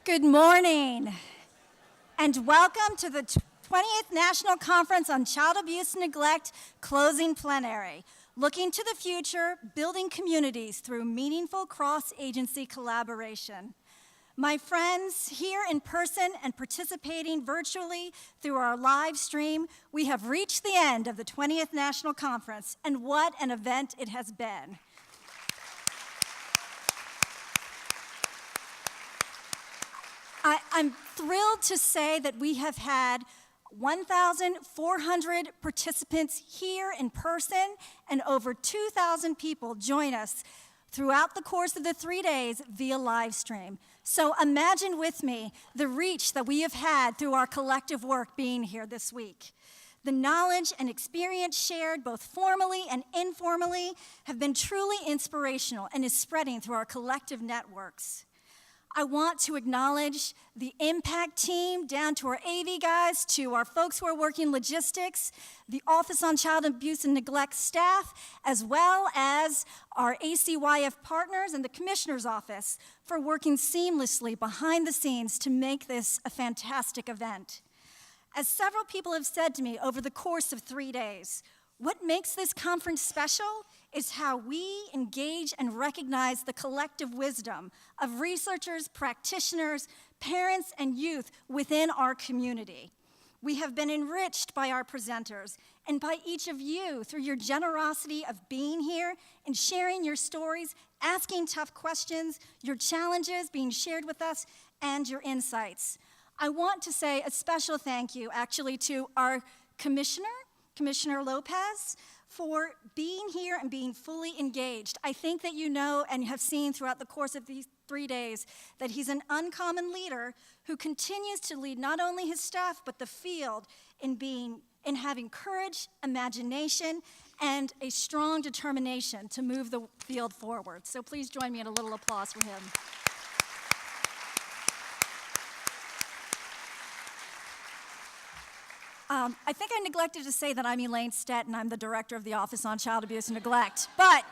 Good morning, and welcome to the 20th National Conference on Child Abuse and Neglect Closing Plenary, looking to the future, building communities through meaningful cross-agency collaboration. My friends, here in person and participating virtually through our live stream, we have reached the end of the 20th National Conference, and what an event it has been. I'm thrilled to say that we have had 1,400 participants here in person and over 2,000 people join us throughout the course of the 3 days via live stream. So imagine with me the reach that we have had through our collective work being here this week. The knowledge and experience shared both formally and informally have been truly inspirational and is spreading through our collective networks. I want to acknowledge the impact team, down to our AV guys, to our folks who are working logistics, the Office on Child Abuse and Neglect staff, as well as our ACYF partners and the Commissioner's Office for working seamlessly behind the scenes to make this a fantastic event. As several people have said to me over the course of 3 days, what makes this conference special is how we engage and recognize the collective wisdom of researchers, practitioners, parents, and youth within our community. We have been enriched by our presenters and by each of you through your generosity of being here and sharing your stories, asking tough questions, your challenges being shared with us, and your insights. I want to say a special thank you actually to our Commissioner Lopez, for being here and being fully engaged. I think that you know and have seen throughout the course of these 3 days that he's an uncommon leader who continues to lead not only his staff but the field in having courage, imagination, and a strong determination to move the field forward. So please join me in a little applause for him. I think I neglected to say that I'm Elaine Stett and I'm the director of the Office on Child Abuse and Neglect. But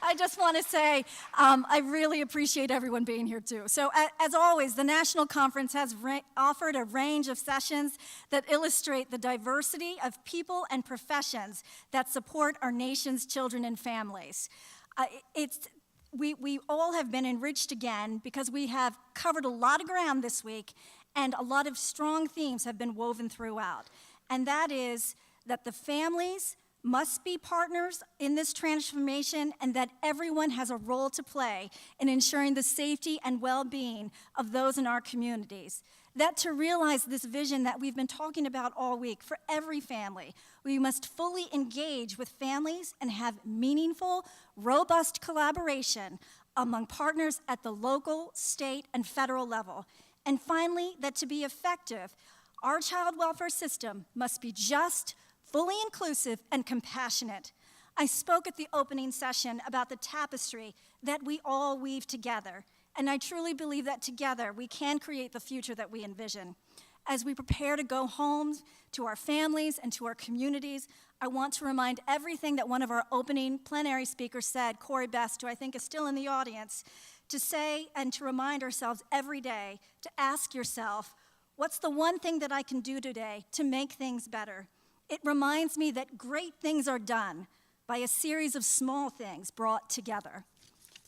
I just want to say I really appreciate everyone being here too. So as always, the National Conference has offered a range of sessions that illustrate the diversity of people and professions that support our nation's children and families. We all have been enriched again because we have covered a lot of ground this week, and a lot of strong themes have been woven throughout. And that is that the families must be partners in this transformation and that everyone has a role to play in ensuring the safety and well-being of those in our communities. That to realize this vision that we've been talking about all week for every family, we must fully engage with families and have meaningful, robust collaboration among partners at the local, state, and federal level. And finally, that to be effective, our child welfare system must be just, fully inclusive, and compassionate. I spoke at the opening session about the tapestry that we all weave together, and I truly believe that together we can create the future that we envision. As we prepare to go home to our families and to our communities, I want to remind everything that one of our opening plenary speakers said, Corey Best, who I think is still in the audience, to say and to remind ourselves every day to ask yourself, what's the one thing that I can do today to make things better? It reminds me that great things are done by a series of small things brought together.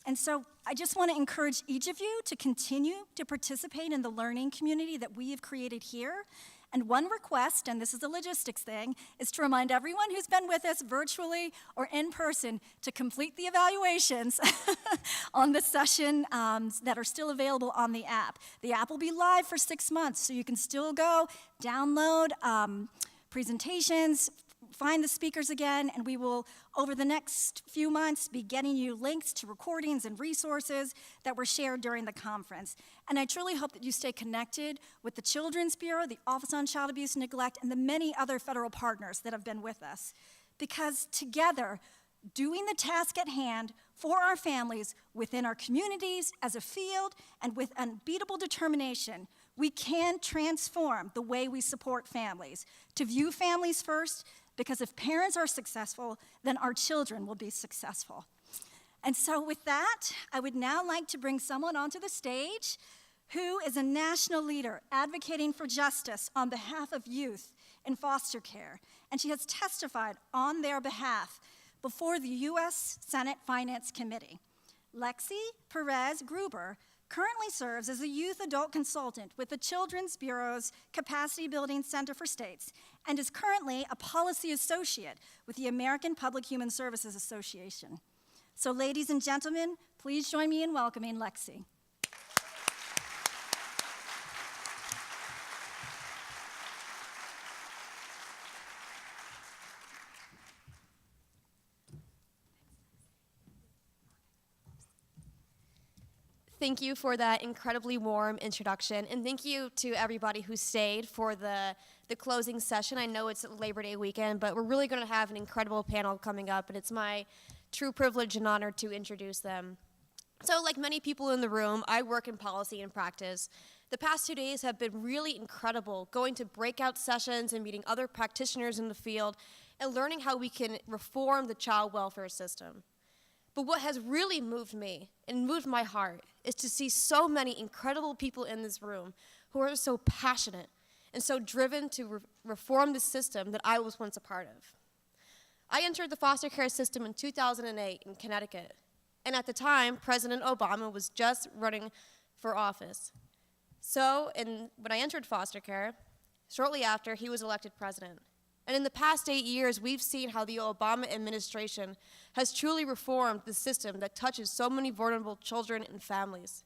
And so I just want to encourage each of you to continue to participate in the learning community that we have created here. And one request, and this is a logistics thing, is to remind everyone who's been with us virtually or in person to complete the evaluations on the session that are still available on the app. The app will be live for 6 months, so you can still go download presentations, find the speakers again, and we will, over the next few months, be getting you links to recordings and resources that were shared during the conference. And I truly hope that you stay connected with the Children's Bureau, the Office on Child Abuse and Neglect, and the many other federal partners that have been with us. Because together, doing the task at hand for our families within our communities as a field and with unbeatable determination, we can transform the way we support families, to view families first, because if parents are successful, then our children will be successful. And so with that, I would now like to bring someone onto the stage who is a national leader advocating for justice on behalf of youth in foster care, and she has testified on their behalf before the U.S. Senate Finance Committee. Lexi Perez Gruber currently serves as a youth adult consultant with the Children's Bureau's Capacity Building Center for States and is currently a policy associate with the American Public Human Services Association. So ladies and gentlemen, please join me in welcoming Lexi. Thank you for that incredibly warm introduction, and thank you to everybody who stayed for the closing session. I know it's Labor Day weekend, but we're really going to have an incredible panel coming up, and it's my true privilege and honor to introduce them. So like many people in the room, I work in policy and practice. The past 2 days have been really incredible, going to breakout sessions and meeting other practitioners in the field and learning how we can reform the child welfare system. But what has really moved me and moved my heart is to see so many incredible people in this room who are so passionate and so driven to reform the system that I was once a part of. I entered the foster care system in 2008 in Connecticut, and at the time, President Obama was just running for office. So when I entered foster care, shortly after, he was elected president. And in the past 8 years, we've seen how the Obama administration has truly reformed the system that touches so many vulnerable children and families.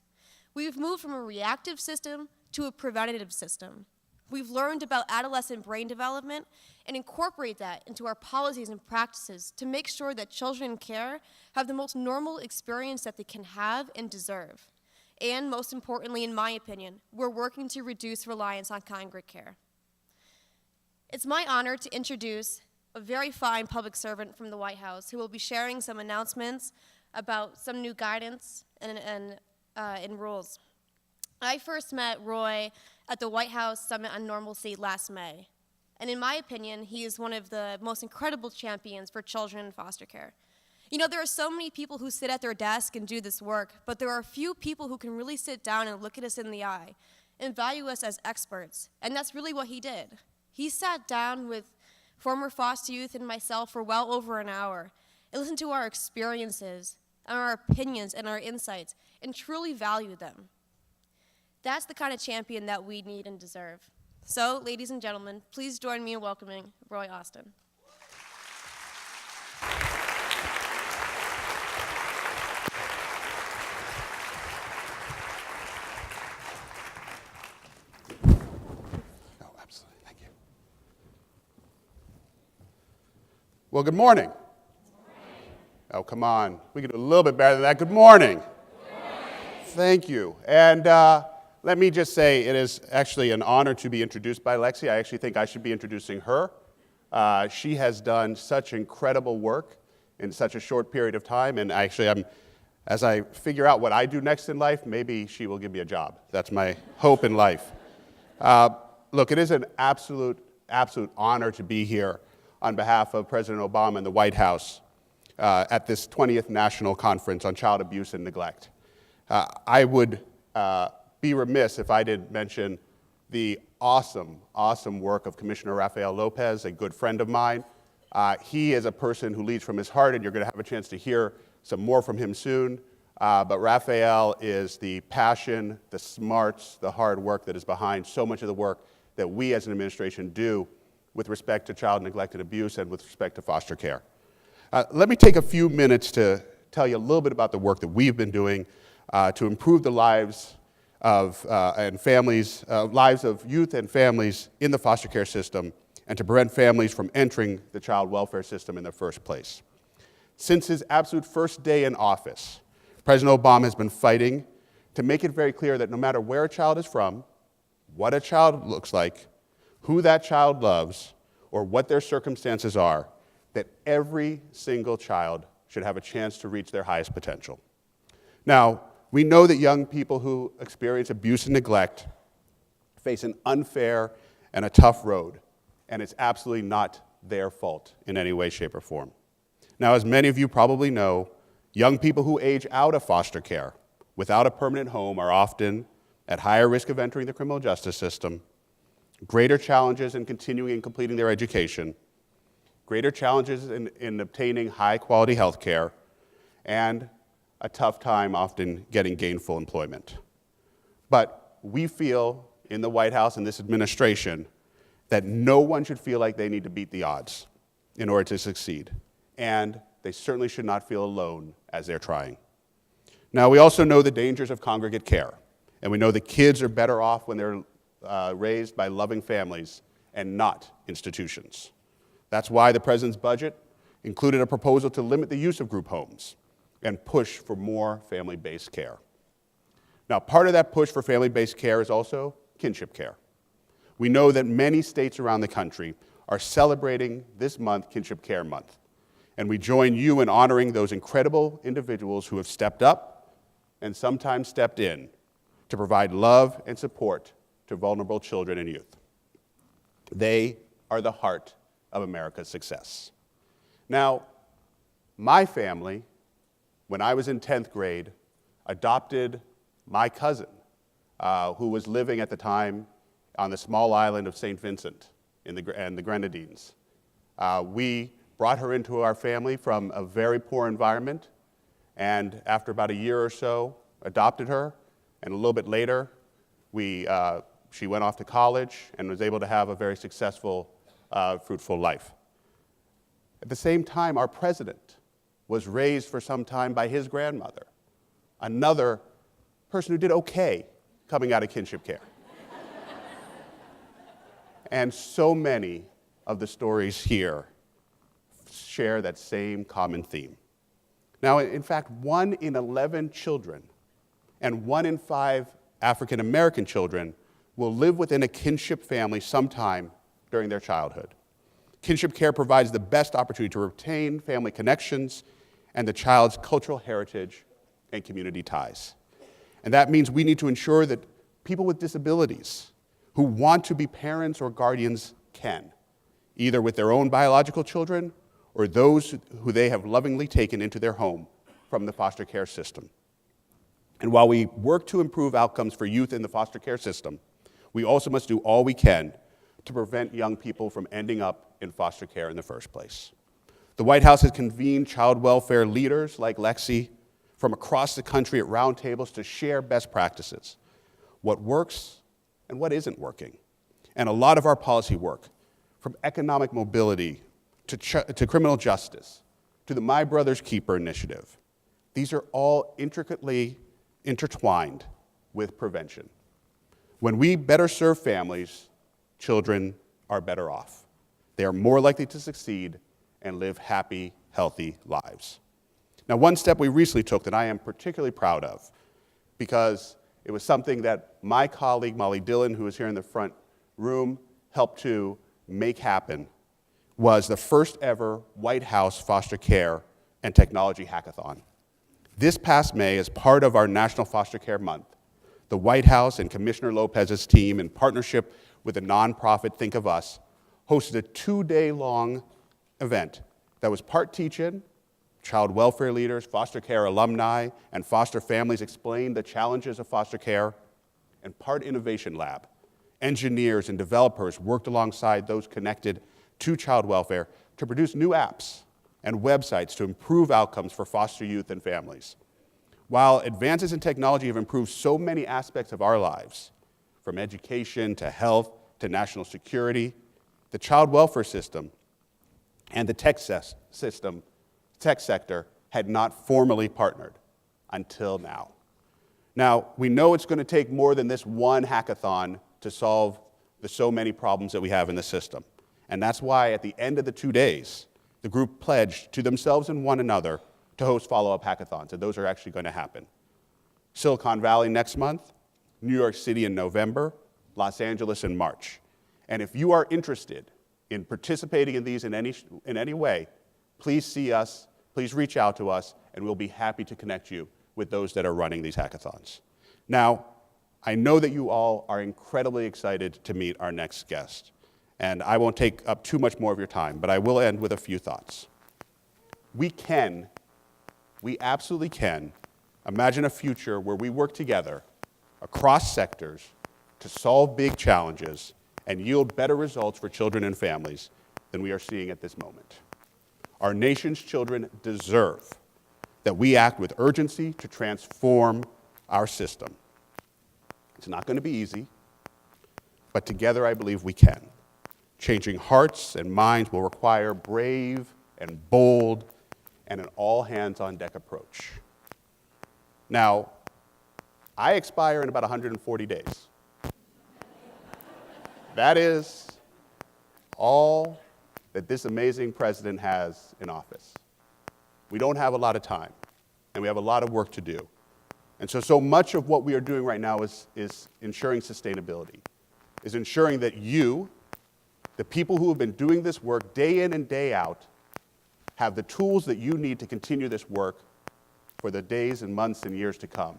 We've moved from a reactive system to a preventative system. We've learned about adolescent brain development and incorporate that into our policies and practices to make sure that children in care have the most normal experience that they can have and deserve. And most importantly, in my opinion, we're working to reduce reliance on congregate care. It's my honor to introduce a very fine public servant from the White House who will be sharing some announcements about some new guidance and rules. I first met Roy at the White House Summit on Normalcy last May. And in my opinion, he is one of the most incredible champions for children in foster care. You know, there are so many people who sit at their desk and do this work, but there are a few people who can really sit down and look at us in the eye and value us as experts. And that's really what he did. He sat down with former foster youth and myself for well over an hour and listened to our experiences and our opinions and our insights and truly valued them. That's the kind of champion that we need and deserve. So, ladies and gentlemen, please join me in welcoming Roy Austin. Well, good morning. Oh, come on. We can do a little bit better than that. Good morning. Good morning. Thank you. And let me just say it is actually an honor to be introduced by Lexi. I actually think I should be introducing her. She has done such incredible work in such a short period of time. And actually, as I figure out what I do next in life, maybe she will give me a job. That's my hope in life. Look, it is an absolute honor to be here on behalf of President Obama and the White House at this 20th National Conference on Child Abuse and Neglect. I would be remiss if I didn't mention the awesome work of Commissioner Rafael Lopez, a good friend of mine. He is a person who leads from his heart, and you're going to have a chance to hear some more from him soon. But Rafael is the passion, the smarts, the hard work that is behind so much of the work that we as an administration do with respect to child neglect and abuse and with respect to foster care. Let me take a few minutes to tell you a little bit about the work that we've been doing to improve the lives of lives of youth and families in the foster care system and to prevent families from entering the child welfare system in the first place. Since his absolute first day in office, President Obama has been fighting to make it very clear that no matter where a child is from, what a child looks like, who that child loves, or what their circumstances are, that every single child should have a chance to reach their highest potential. Now, we know that young people who experience abuse and neglect face an unfair and a tough road, and it's absolutely not their fault in any way, shape, or form. Now, as many of you probably know, young people who age out of foster care without a permanent home are often at higher risk of entering the criminal justice system, greater challenges in continuing and completing their education, greater challenges in obtaining high-quality health care, and a tough time often getting gainful employment. But we feel in the White House and this administration that no one should feel like they need to beat the odds in order to succeed, and they certainly should not feel alone as they're trying. Now, we also know the dangers of congregate care, and we know that kids are better off when they're raised by loving families and not institutions. That's why the president's budget included a proposal to limit the use of group homes and push for more family-based care. Now, part of that push for family-based care is also kinship care. We know that many states around the country are celebrating this month, Kinship Care Month, and we join you in honoring those incredible individuals who have stepped up and sometimes stepped in to provide love and support to vulnerable children and youth. They are the heart of America's success. Now, my family, when I was in 10th grade, adopted my cousin, who was living at the time on the small island of St. Vincent and the Grenadines. We brought her into our family from a very poor environment, and after about a year or so, adopted her, and a little bit later, she went off to college and was able to have a very successful, fruitful life. At the same time, our president was raised for some time by his grandmother, another person who did okay coming out of kinship care. And so many of the stories here share that same common theme. Now, in fact, 1 in 11 children and 1 in 5 African American children will live within a kinship family sometime during their childhood. Kinship care provides the best opportunity to retain family connections and the child's cultural heritage and community ties. And that means we need to ensure that people with disabilities who want to be parents or guardians can, either with their own biological children or those who they have lovingly taken into their home from the foster care system. And while we work to improve outcomes for youth in the foster care system, we also must do all we can to prevent young people from ending up in foster care in the first place. The White House has convened child welfare leaders like Lexi from across the country at roundtables to share best practices, what works and what isn't working. And a lot of our policy work, from economic mobility to criminal justice, to the My Brother's Keeper initiative, these are all intricately intertwined with prevention. When we better serve families, children are better off. They are more likely to succeed and live happy, healthy lives. Now, one step we recently took that I am particularly proud of, because it was something that my colleague, Molly Dillon, who is here in the front room, helped to make happen, was the first ever White House Foster Care and Technology Hackathon. This past May, as part of our National Foster Care Month, the White House and Commissioner Lopez's team, in partnership with the nonprofit Think of Us, hosted a 2-day-long event that was part teach-in. Child welfare leaders, foster care alumni, and foster families explained the challenges of foster care, and part innovation lab. Engineers and developers worked alongside those connected to child welfare to produce new apps and websites to improve outcomes for foster youth and families. While advances in technology have improved so many aspects of our lives, from education to health to national security, the child welfare system and the tech sector had not formally partnered until now. Now, we know it's going to take more than this one hackathon to solve the so many problems that we have in the system. And that's why at the end of the 2 days, the group pledged to themselves and one another to host follow-up hackathons, and those are actually going to happen. Silicon Valley next month, New York City in November, Los Angeles in March. And if you are interested in participating in these in any way, please see us, please reach out to us, and we'll be happy to connect you with those that are running these hackathons. Now, I know that you all are incredibly excited to meet our next guest, and I won't take up too much more of your time, but I will end with a few thoughts. We absolutely can, imagine a future where we work together across sectors to solve big challenges and yield better results for children and families than we are seeing at this moment. Our nation's children deserve that we act with urgency to transform our system. It's not going to be easy, but together I believe we can. Changing hearts and minds will require brave and bold and an all-hands-on-deck approach. Now, I expire in about 140 days. That is all that this amazing president has in office. We don't have a lot of time, and we have a lot of work to do. And so much of what we are doing right now is ensuring sustainability, is ensuring that you, the people who have been doing this work day in and day out, have the tools that you need to continue this work for the days and months and years to come.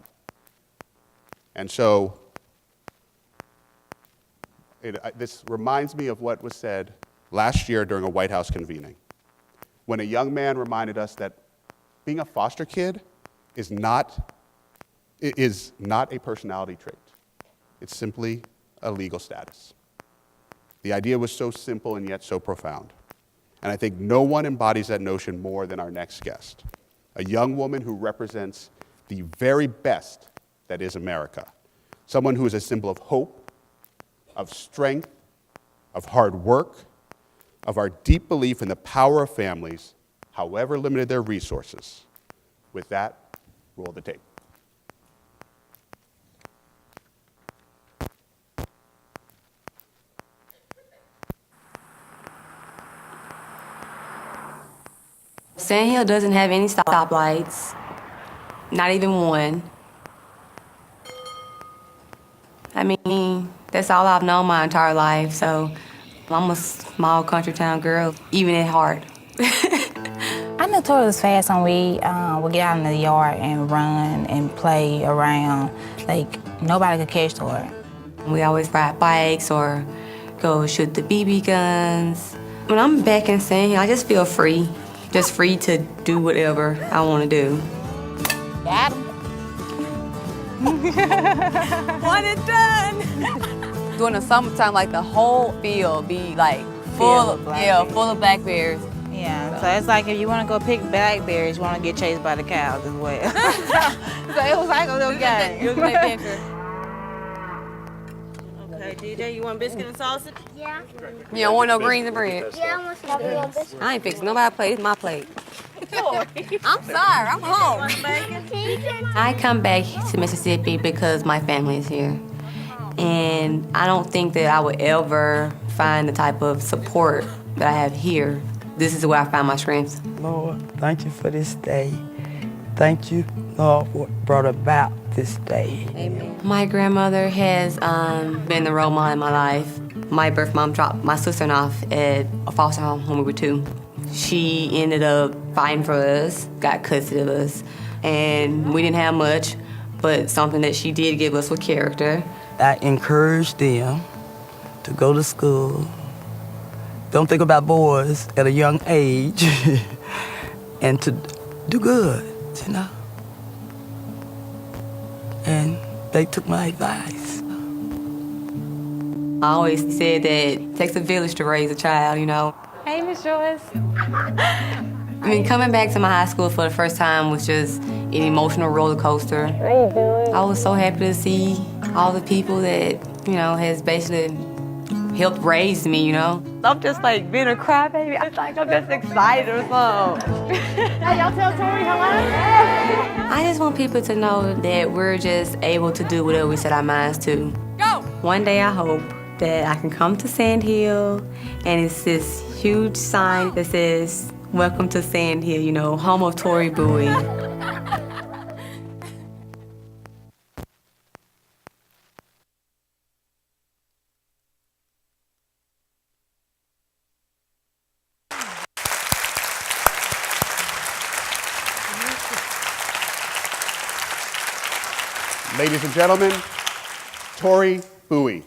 And so this reminds me of what was said last year during a White House convening, when a young man reminded us that being a foster kid is not a personality trait. It's simply a legal status. The idea was so simple and yet so profound. And I think no one embodies that notion more than our next guest, a young woman who represents the very best that is America, someone who is a symbol of hope, of strength, of hard work, of our deep belief in the power of families, however limited their resources. With that, roll the tape. Sand Hill doesn't have any stoplights, not even one. I mean, that's all I've known my entire life, so I'm a small country town girl, even at heart. I knew Tori was fast when we would get out in the yard and run and play around. Like, nobody could catch Tori. We always ride bikes or go shoot the BB guns. When I'm back in Sand Hill, I just feel free. Just free to do whatever I want to do. Got him. One and done. During the summertime, like the whole field be like full of blackberries. Yeah, so it's like if you want to go pick blackberries, you want to get chased by the cows as well. So it was like a little game. It was an adventure. Okay, DJ, you want biscuit and sausage? Yeah. You don't want no greens and bread. Yeah, I want some biscuits. I ain't fixing nobody's plate. It's my plate. I'm sorry, I'm home. I come back to Mississippi because my family is here. And I don't think that I would ever find the type of support that I have here. This is where I find my strength. Lord, thank you for this day. Thank you, Lord, for what brought about this day. Amen. My grandmother has been the role model in my life. My birth mom dropped my sister off at a foster home when we were 2. She ended up fighting for us, got custody of us, and we didn't have much, but something that she did give us was character. I encourage them to go to school. Don't think about boys at a young age and to do good, you know? And they took my advice. I always said that it takes a village to raise a child, you know? Hey, Miss Joyce. I mean, coming back to my high school for the first time was just an emotional roller coaster. I was so happy to see all the people that, you know, has basically helped raise me, you know? I'm just like being a crybaby. I'm just excited or something. Y'all tell Tori hello? I just want people to know that we're just able to do whatever we set our minds to. Go! One day I hope that I can come to Sand Hill and it's this huge sign that says, "Welcome to Sand Hill," you know, home of Tori Bowie. Ladies and gentlemen, Tori Bowie.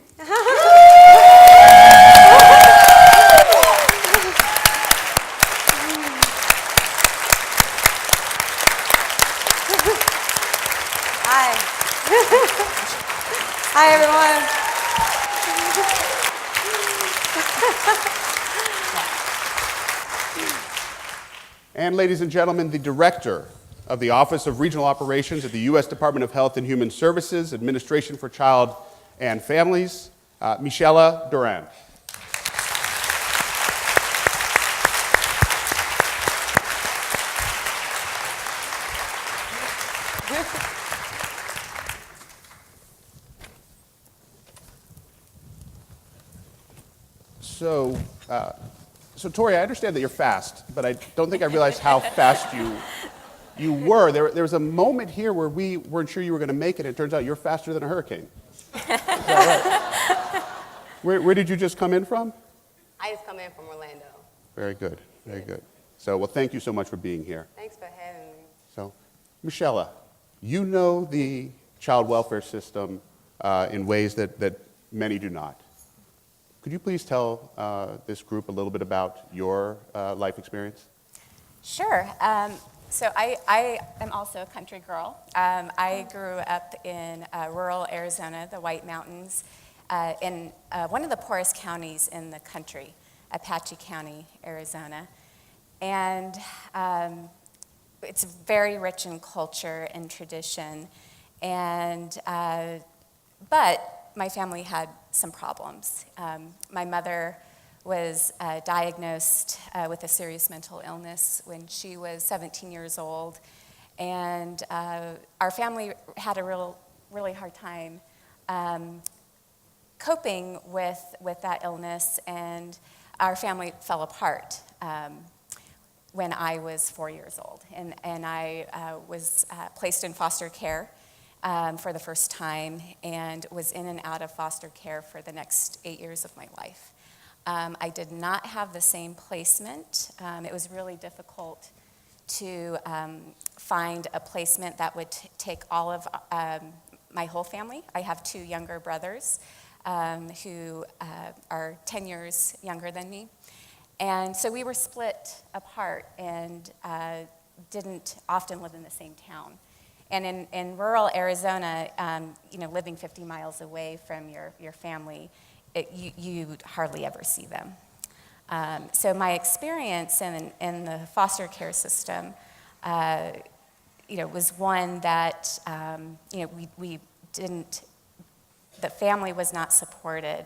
Hi, everyone. And ladies and gentlemen, the director of the Office of Regional Operations at the U.S. Department of Health and Human Services, Administration for Child and Families, Michela Duran. So Tori, I understand that you're fast, but I don't think I realized how fast you were. There was a moment here where we weren't sure you were going to make it. It turns out you're faster than a hurricane. Is that right? Where did you just come in from? I just come in from Orlando. Very good, very good. So, well, thank you so much for being here. Thanks for having me. So, Michela, you know the child welfare system in ways that many do not. Could you please tell this group a little bit about your life experience? Sure. So I am also a country girl. I grew up in rural Arizona, the White Mountains, in one of the poorest counties in the country, Apache County, Arizona. And it's very rich in culture and tradition. And, but my family had some problems. My mother was diagnosed with a serious mental illness when she was 17 years old. And our family had a really hard time coping with that illness, and our family fell apart when I was 4 years old. And I was placed in foster care for the first time, and was in and out of foster care for the next 8 years of my life. I did not have the same placement. It was really difficult to find a placement that would take all of my whole family. I have two younger brothers who are 10 years younger than me. And so we were split apart and didn't often live in the same town. And in rural Arizona, living 50 miles away from your family, you hardly ever see them. So my experience in the foster care system, was one that, we didn't, the family was not supported.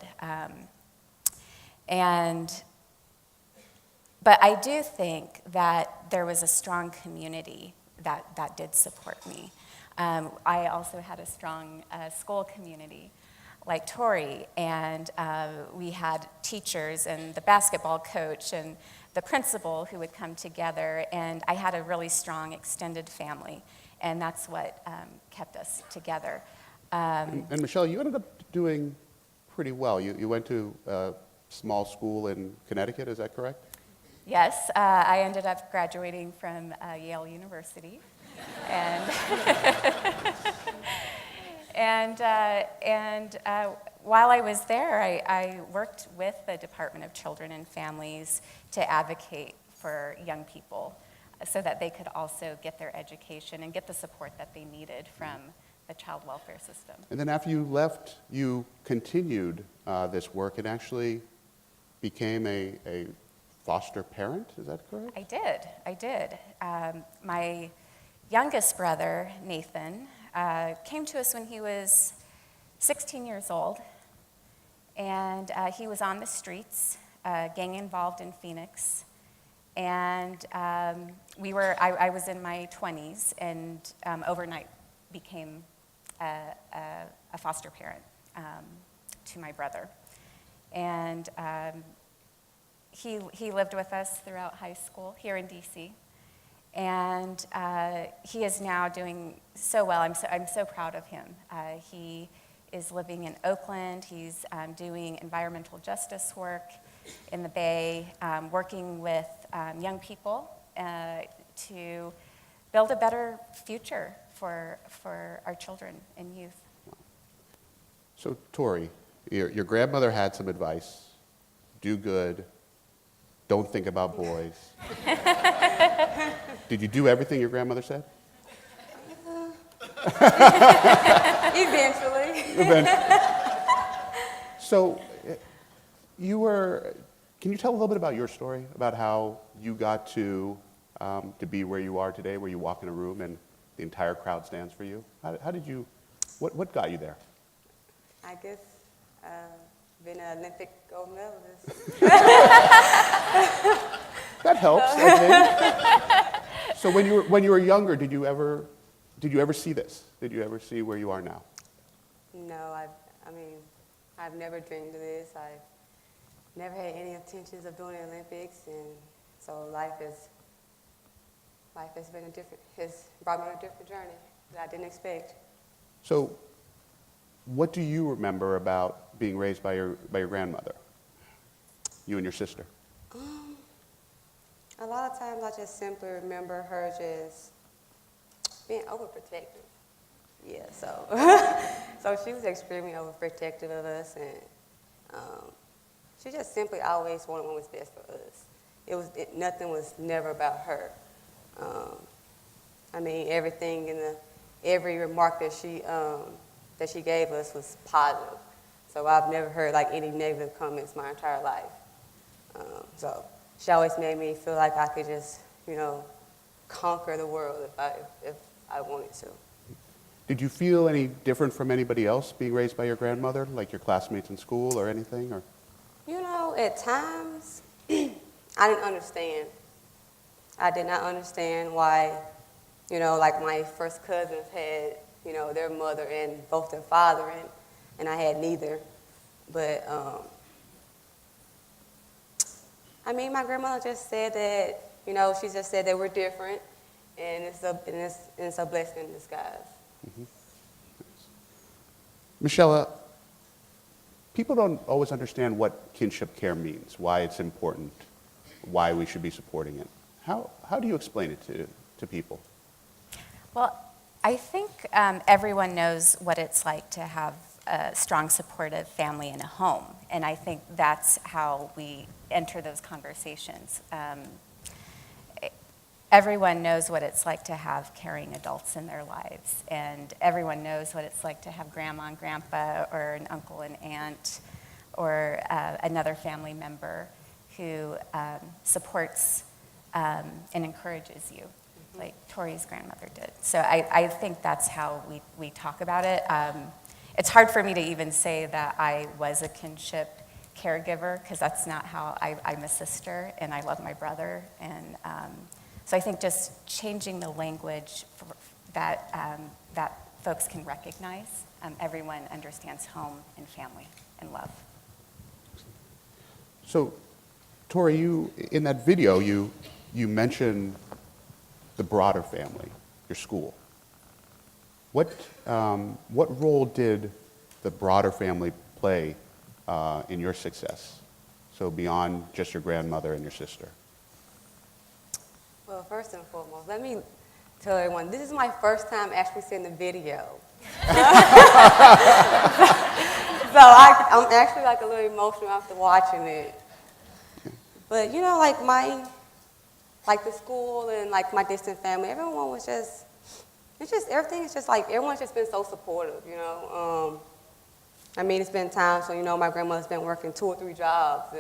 But I do think that there was a strong community that did support me. I also had a strong school community like Tori, and we had teachers and the basketball coach and the principal who would come together, and I had a really strong extended family, and that's what kept us together. And Michelle, you ended up doing pretty well. You went to a small school in Connecticut, is that correct? Yes, I ended up graduating from Yale University, and and while I was there, I worked with the Department of Children and Families to advocate for young people so that they could also get their education and get the support that they needed from the child welfare system. And then after you left, you continued this work and actually became a foster parent, is that correct? I did. My youngest brother, Nathan, came to us when he was 16 years old, and he was on the streets, gang involved in Phoenix, and I was in my 20s, and overnight became a foster parent to my brother. And he lived with us throughout high school here in DC, and he is now doing so well. I'm so proud of him. He is living in Oakland. He's doing environmental justice work in the Bay, working with young people to build a better future for our children and youth. So, Tori, your grandmother had some advice. Do good. Don't think about boys. Did you do everything your grandmother said? Eventually. So, can you tell a little bit about your story, about how you got to be where you are today, where you walk in a room and the entire crowd stands for you? How did you, what got you there? I guess being an Olympic gold medalist. That helps, I think. So when you were younger, did you ever see this? Did you ever see where you are now? No, I've never dreamed of this. I've never had any intentions of doing the Olympics, and so life has brought me on a different journey that I didn't expect. So, what do you remember about being raised by your grandmother, you and your sister? A lot of times I just simply remember her just being overprotective. Yeah, so so she was extremely overprotective of us, and she just simply always wanted what was best for us. Nothing was never about her. Everything every remark that she gave us was positive. So I've never heard like any negative comments my entire life. So she always made me feel like I could just, conquer the world if I wanted to. Did you feel any different from anybody else being raised by your grandmother, like your classmates in school or anything? Or? At times, I didn't understand. I did not understand why, like my first cousins had, their mother and both their father, and I had neither. But, my grandmother just said that, she just said that we're different, and it's a blessing in disguise. Mm-hmm. Michelle, people don't always understand what kinship care means, why it's important, why we should be supporting it. How do you explain it to people? Well, I think everyone knows what it's like to have a strong, supportive family in a home, and I think that's how we enter those conversations. Everyone knows what it's like to have caring adults in their lives, and everyone knows what it's like to have grandma and grandpa or an uncle and aunt or another family member who supports and encourages you, like Tori's grandmother did. So I think that's how we talk about it. It's hard for me to even say that I was a kinship caregiver, because that's not how I'm a sister, and I love my brother. And so I think just changing the language that folks can recognize. Everyone understands home and family and love. So, Tori, in that video, you mentioned the broader family, your school. What role did the broader family play in your success? So beyond just your grandmother and your sister. Well, first and foremost, let me tell everyone, this is my first time actually seeing the video. So I'm actually like a little emotional after watching it. But like the school and like my distant family, everyone was everything is just like, everyone's just been so supportive, it's been times when, my grandmother's been working 2 or 3 jobs,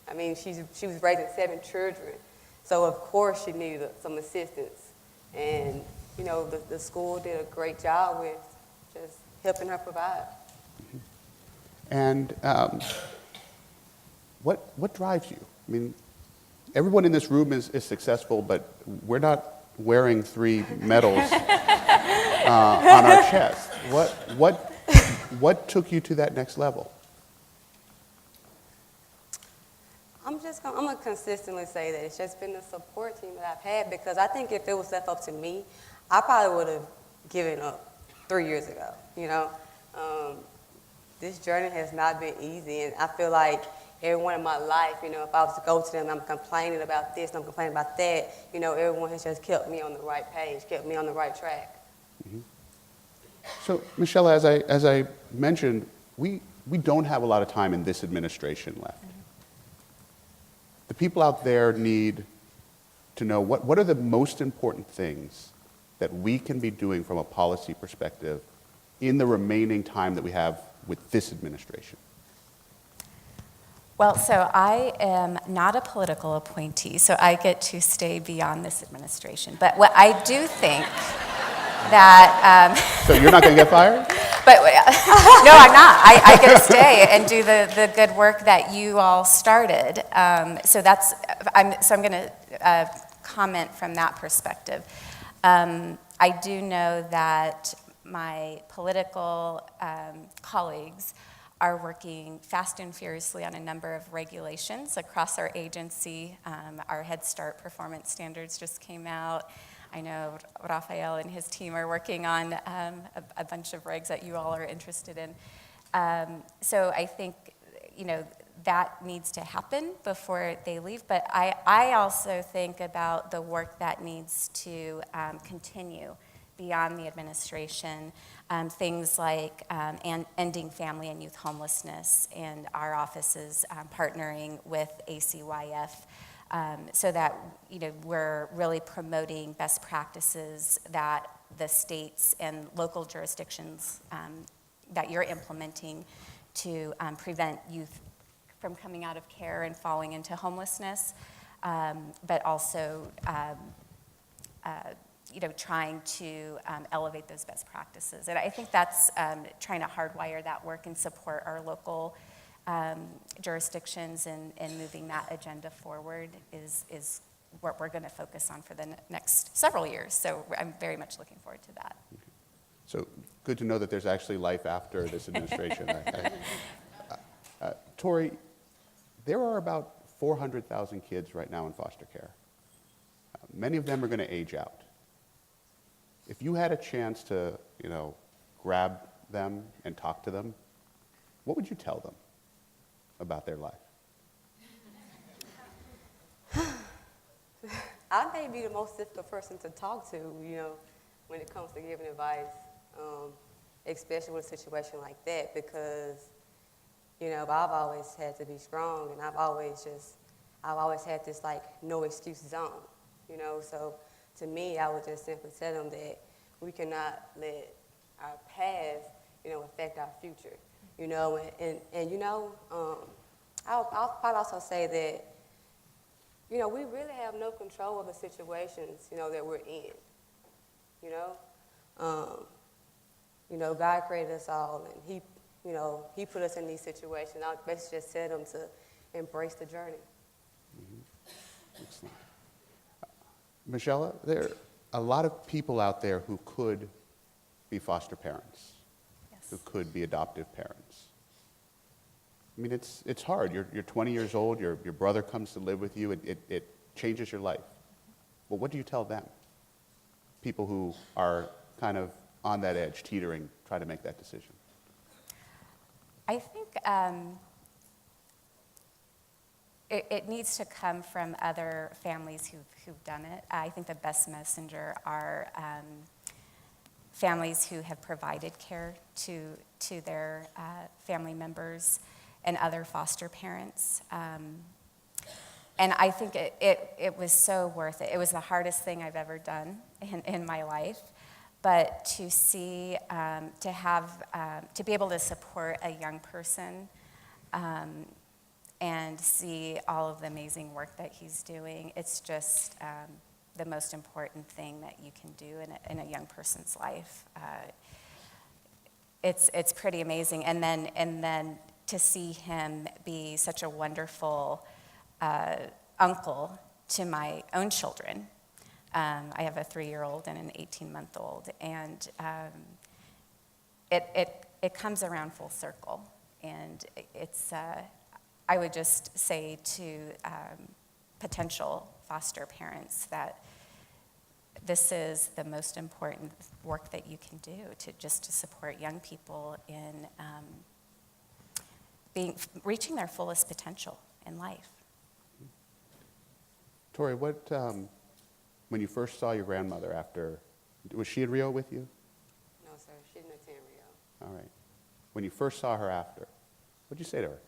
and she was raising 7 children. So of course she needed some assistance. And, the school did a great job with just helping her provide. And what drives you? Everyone in this room is successful, but we're not wearing 3 medals on our chest. What took you to that next level? I'm going to consistently say that it's just been the support team that I've had, because I think if it was left up to me, I probably would have given up 3 years ago, This journey has not been easy, and I feel like everyone in my life, if I was to go to them and I'm complaining about this and I'm complaining about that, everyone has just kept me on the right page, kept me on the right track. Mm-hmm. So, Michelle, as I mentioned, we don't have a lot of time in this administration left. The people out there need to know what are the most important things that we can be doing from a policy perspective in the remaining time that we have with this administration? Well, so I am not a political appointee, so I get to stay beyond this administration. But what I do think that... So you're not going to get fired? But no, I'm not. I get to stay and do the good work that you all started. So I'm going to comment from that perspective. I do know that my political colleagues are working fast and furiously on a number of regulations across our agency. Our Head Start performance standards just came out. I know Rafael and his team are working on a bunch of regs that you all are interested in. So I think, that needs to happen before they leave. But I also think about the work that needs to continue beyond the administration. Things like ending family and youth homelessness, and our offices partnering with ACYF. So that we're really promoting best practices that the states and local jurisdictions that you're implementing to prevent youth from coming out of care and falling into homelessness, but also trying to elevate those best practices. And I think that's trying to hardwire that work and support our local jurisdictions and moving that agenda forward is what we're going to focus on for the next several years. So I'm very much looking forward to that. Okay. So good to know that there's actually life after this administration. Tori, there are about 400,000 kids right now in foster care. Many of them are going to age out. If you had a chance to, grab them and talk to them, what would you tell them about their life? I may be the most difficult person to talk to, when it comes to giving advice, especially with a situation like that, because, I've always had to be strong, and I've always had this, no excuse zone, so to me, I would just simply tell them that we cannot let our past, affect our future, I'll probably also say that, we really have no control of the situations, that we're in, God created us all, and He put us in these situations. I would basically just tell them to embrace the journey. Mm-hmm. Excellent. Michelle, there are a lot of people out there who could be foster parents, Yes. who could be adoptive parents. I mean, it's hard. You're 20 years old, your brother comes to live with you, it changes your life. Well, what do you tell them? People who are kind of on that edge, teetering, try to make that decision. I think it needs to come from other families who've done it. I think the best messenger are families who have provided care to their family members and other foster parents. And I think it was so worth it. It was the hardest thing I've ever done in my life. But to see, to be able to support a young person and see all of the amazing work that he's doing, it's just the most important thing that you can do in a young person's life. It's pretty amazing. And then to see him be such a wonderful uncle to my own children. I have a 3-year-old and an 18-month-old, and it comes around full circle. And it's, I would just say to potential foster parents that this is the most important work that you can do to support young people in reaching their fullest potential in life. Tori, when you first saw your grandmother was she in Rio with you? No, sir, she didn't attend Rio. All right. When you first saw her after, what did you say to her?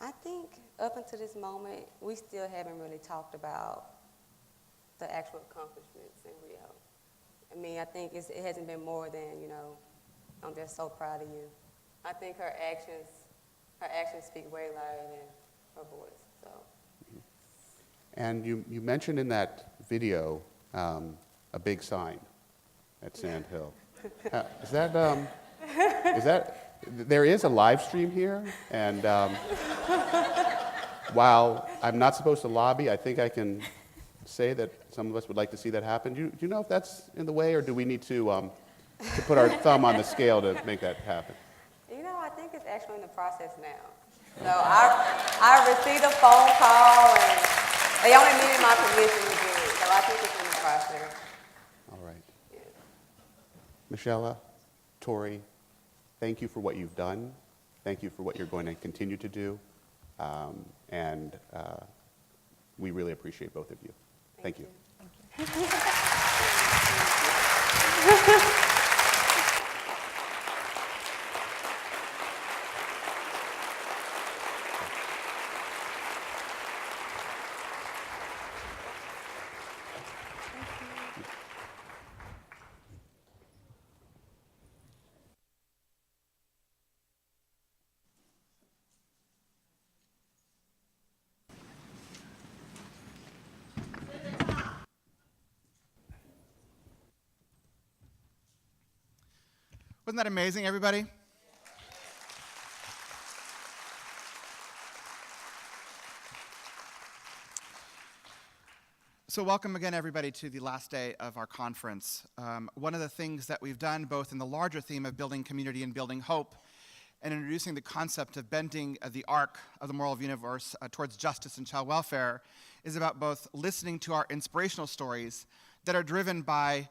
I think up until this moment, we still haven't really talked about the actual accomplishments in Rio. I mean, I think it hasn't been more than, I'm just so proud of you. I think her actions speak way louder than her voice, so. And you mentioned in that video a big sign at Sand Hill. Is that, there is a live stream here, and while I'm not supposed to lobby, I think I can say that some of us would like to see that happen. Do you know if that's in the way, or do we need to put our thumb on the scale to make that happen? I think it's actually in the process now. So I received a phone call, and they only needed my permission to do it, so I think it's in the process. All right. Yeah. Michelle, Tori, thank you for what you've done. Thank you for what you're going to continue to do. And we really appreciate both of you. Thank you. Thank you. Wasn't that amazing, everybody? So welcome again, everybody, to the last day of our conference. One of the things that we've done, both in the larger theme of building community and building hope, and introducing the concept of bending the arc of the moral universe towards justice and child welfare, is about both listening to our inspirational stories that are driven by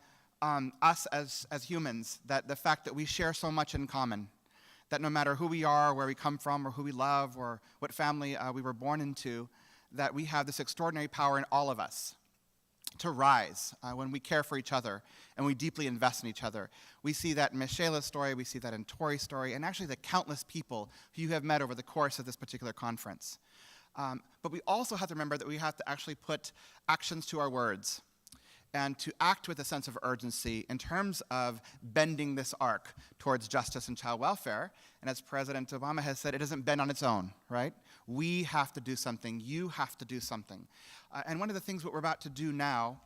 us as humans, that the fact that we share so much in common, that no matter who we are, where we come from, or who we love, or what family we were born into, that we have this extraordinary power in all of us to rise when we care for each other and we deeply invest in each other. We see that in Michela's story, we see that in Tori's story, and actually the countless people who you have met over the course of this particular conference. But we also have to remember that we have to actually put actions to our words, and to act with a sense of urgency in terms of bending this arc towards justice and child welfare. And as President Obama has said, it doesn't bend on its own, right? We have to do something. You have to do something. And one of the things what we're about to do now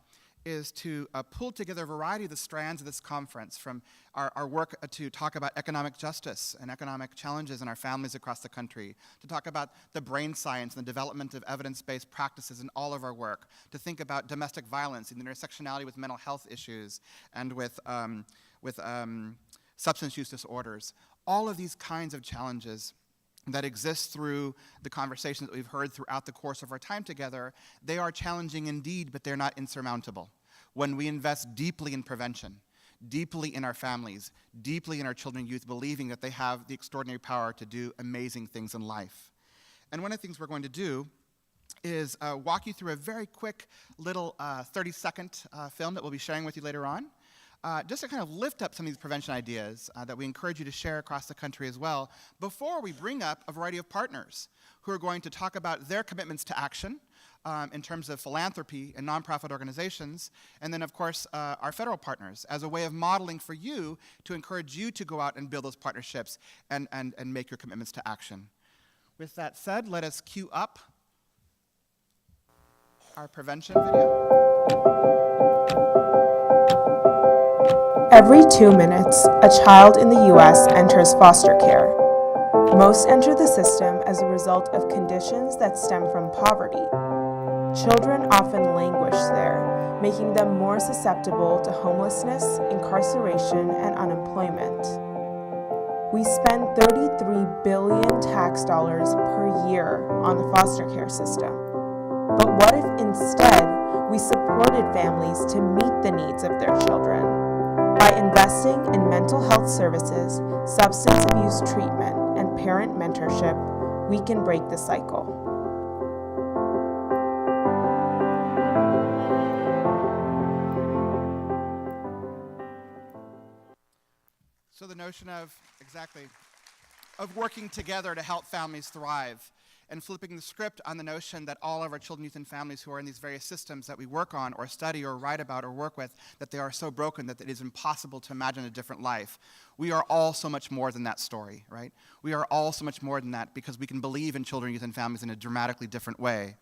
is to pull together a variety of the strands of this conference, from our work to talk about economic justice and economic challenges in our families across the country, to talk about the brain science and the development of evidence-based practices in all of our work, to think about domestic violence and the intersectionality with mental health issues and with substance use disorders. All of these kinds of challenges that exist through the conversations that we've heard throughout the course of our time together, they are challenging indeed, but they're not insurmountable. When we invest deeply in prevention, deeply in our families, deeply in our children and youth, believing that they have the extraordinary power to do amazing things in life. And one of the things we're going to do is walk you through a very quick little 30-second film that we'll be sharing with you later on. Just to kind of lift up some of these prevention ideas that we encourage you to share across the country as well, before we bring up a variety of partners who are going to talk about their commitments to action in terms of philanthropy and nonprofit organizations, and then, of course, our federal partners as a way of modeling for you to encourage you to go out and build those partnerships and make your commitments to action. With that said, let us cue up our prevention video. Every 2 minutes, a child in the U.S. enters foster care. Most enter the system as a result of conditions that stem from poverty. Children often languish there, making them more susceptible to homelessness, incarceration, and unemployment. We spend $33 billion tax dollars per year on the foster care system. But what if instead we supported families to meet the needs of their children? By investing in mental health services, substance abuse treatment, and parent mentorship, we can break the cycle. So the notion of, exactly, of working together to help families thrive, and flipping the script on the notion that all of our children, youth, and families who are in these various systems that we work on or study or write about or work with, that they are so broken that it is impossible to imagine a different life. We are all so much more than that story, right? We are all so much more than that because we can believe in children, youth, and families in a dramatically different way.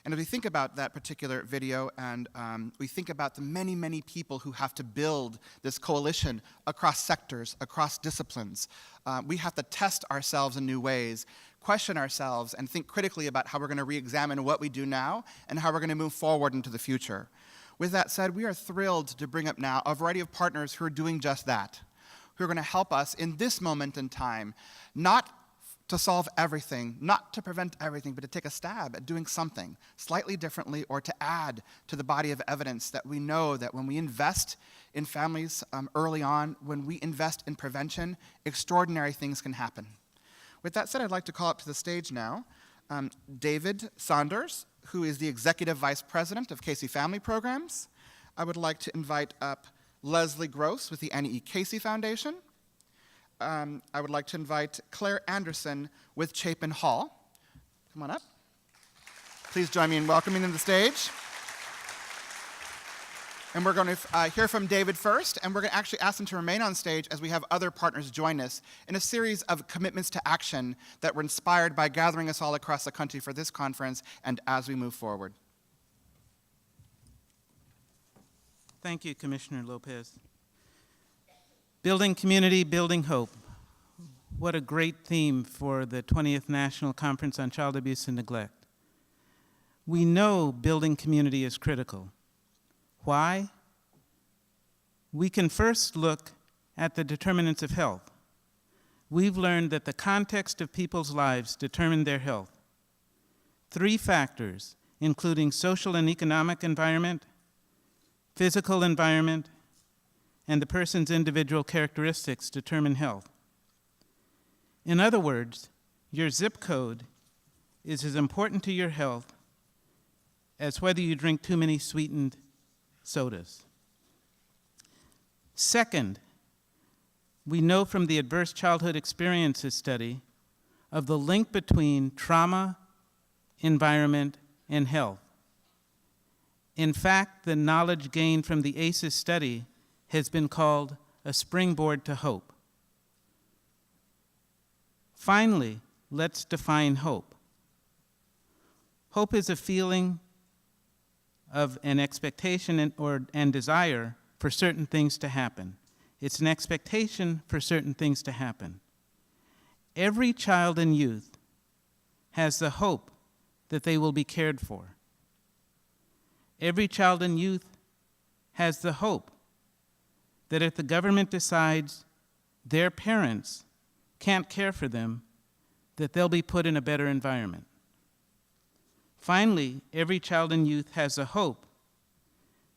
And as we think about that particular video and we think about the many, many people who have to build this coalition across sectors, across disciplines, we have to test ourselves in new ways, question ourselves, and think critically about how we're going to re-examine what we do now and how we're going to move forward into the future. With that said, we are thrilled to bring up now a variety of partners who are doing just that, who are going to help us in this moment in time, not to solve everything, not to prevent everything, but to take a stab at doing something slightly differently or to add to the body of evidence that we know that when we invest in families early on, when we invest in prevention, extraordinary things can happen. With that said, I'd like to call up to the stage now David Saunders, who is the Executive Vice President of Casey Family Programs. I would like to invite up Leslie Gross with the Annie E. Casey Foundation. I would like to invite Claire Anderson with Chapin Hall. Come on up. Please join me in welcoming them to the stage. And we're going to hear from David first, and we're going to actually ask them to remain on stage as we have other partners join us in a series of commitments to action that were inspired by gathering us all across the country for this conference and as we move forward. Thank you, Commissioner Lopez. Building community, building hope. What a great theme for the 20th National Conference on Child Abuse and Neglect. We know building community is critical. Why? We can first look at the determinants of health. We've learned that the context of people's lives determine their health. 3 factors, including social and economic environment, physical environment, and the person's individual characteristics determine health. In other words, your zip code is as important to your health as whether you drink too many sweetened sodas. Second, we know from the Adverse Childhood Experiences study of the link between trauma, environment, and health. In fact, the knowledge gained from the ACEs study has been called a springboard to hope. Finally, let's define hope. Hope is a feeling of an expectation and desire for certain things to happen. It's an expectation for certain things to happen. Every child and youth has the hope that they will be cared for. Every child and youth has the hope that if the government decides their parents can't care for them, that they'll be put in a better environment. Finally, every child and youth has a hope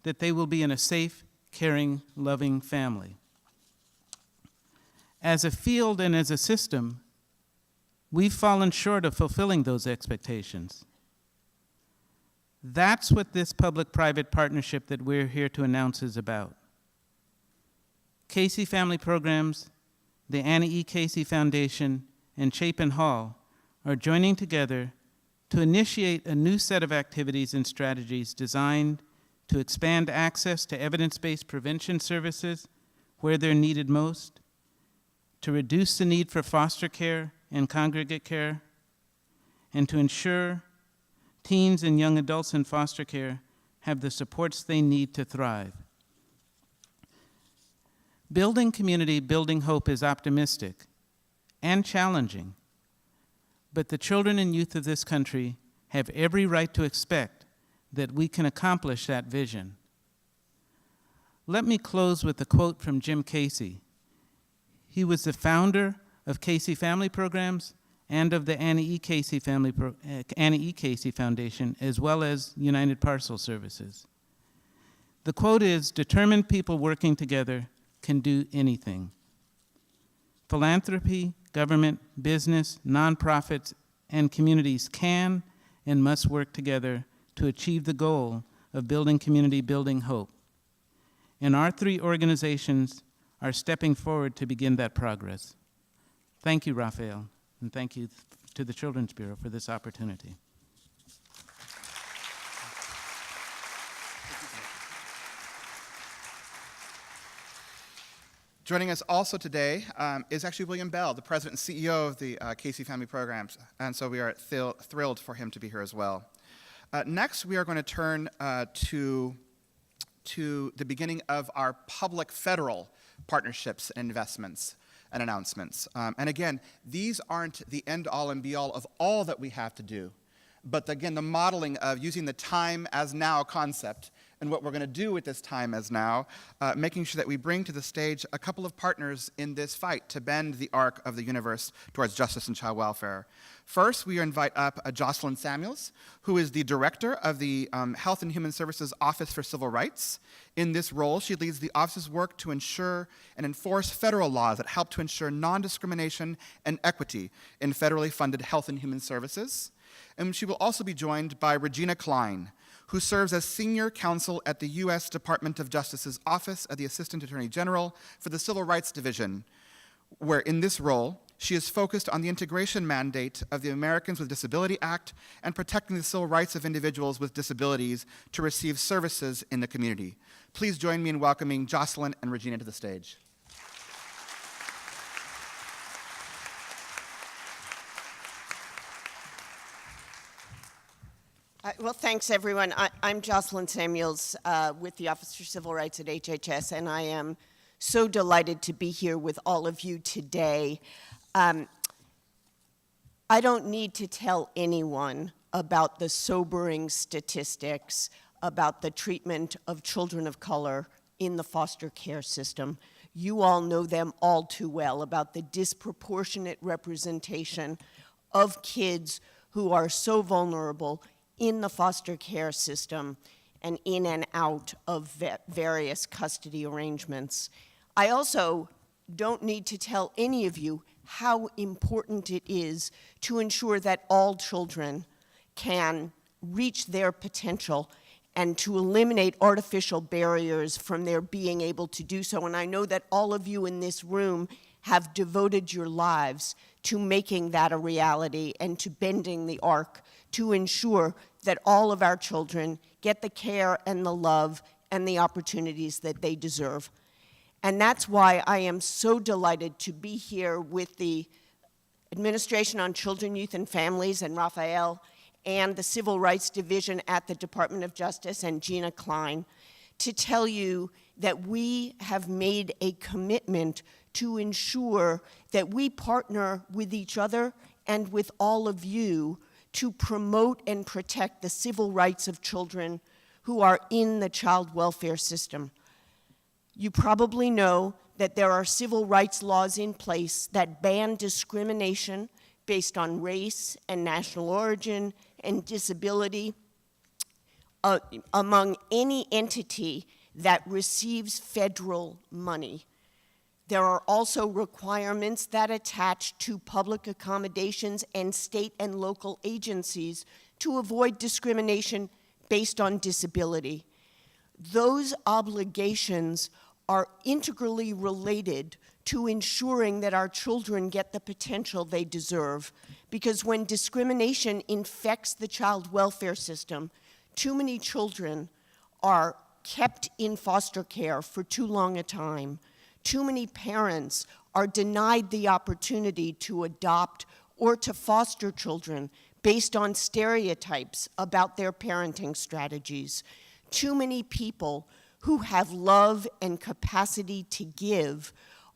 that they will be in a safe, caring, loving family. As a field and as a system, we've fallen short of fulfilling those expectations. That's what this public-private partnership that we're here to announce is about. Casey Family Programs, the Annie E. Casey Foundation, and Chapin Hall are joining together to initiate a new set of activities and strategies designed to expand access to evidence-based prevention services where they're needed most, to reduce the need for foster care and congregate care, and to ensure teens and young adults in foster care have the supports they need to thrive. Building community, building hope is optimistic and challenging, but the children and youth of this country have every right to expect that we can accomplish that vision. Let me close with a quote from Jim Casey. He was the founder of Casey Family Programs and of the Annie E. Casey Foundation, as well as United Parcel Services. The quote is, "Determined people working together can do anything." Philanthropy, government, business, nonprofits, and communities can and must work together to achieve the goal of building community, building hope. And our 3 organizations are stepping forward to begin that progress. Thank you, Raphael, and thank you to the Children's Bureau for this opportunity. Joining us also today is actually William Bell, the president and CEO of the Casey Family Programs, and so we are thrilled for him to be here as well. Next, we are going to turn to the beginning of our public federal partnerships and investments and announcements. And again, these aren't the end-all and be-all of all that we have to do, but again, the modeling of using the time as now concept and what we're going to do with this time as now, making sure that we bring to the stage a couple of partners in this fight to bend the arc of the universe towards justice and child welfare. First, we invite up Jocelyn Samuels, who is the director of the Health and Human Services Office for Civil Rights. In this role, she leads the office's work to ensure and enforce federal laws that help to ensure non-discrimination and equity in federally funded health and human services. And she will also be joined by Regina Klein, who serves as senior counsel at the U.S. Department of Justice's Office of the Assistant Attorney General for the Civil Rights Division, where in this role, she is focused on the integration mandate of the Americans with Disability Act and protecting the civil rights of individuals with disabilities to receive services in the community. Please join me in welcoming Jocelyn and Regina to the stage. Well, thanks, everyone. I'm Jocelyn Samuels with the Office for Civil Rights at HHS, and I am so delighted to be here with all of you today. I don't need to tell anyone about the sobering statistics about the treatment of children of color in the foster care system. You all know them all too well, about the disproportionate representation of kids who are so vulnerable in the foster care system and in and out of various custody arrangements. I also don't need to tell any of you how important it is to ensure that all children can reach their potential and to eliminate artificial barriers from their being able to do so. And I know that all of you in this room have devoted your lives to making that a reality and to bending the arc to ensure that all of our children get the care and the love and the opportunities that they deserve. And that's why I am so delighted to be here with the Administration on Children, Youth, and Families, and Raphael, and the Civil Rights Division at the Department of Justice, and Gina Klein, to tell you that we have made a commitment to ensure that we partner with each other and with all of you to promote and protect the civil rights of children who are in the child welfare system. You probably know that there are civil rights laws in place that ban discrimination based on race and national origin and disability among any entity that receives federal money. There are also requirements that attach to public accommodations and state and local agencies to avoid discrimination based on disability. Those obligations are integrally related to ensuring that our children get the potential they deserve, because when discrimination infects the child welfare system, too many children are kept in foster care for too long a time. Too many parents are denied the opportunity to adopt or to foster children based on stereotypes about their parenting strategies. Too many people who have love and capacity to give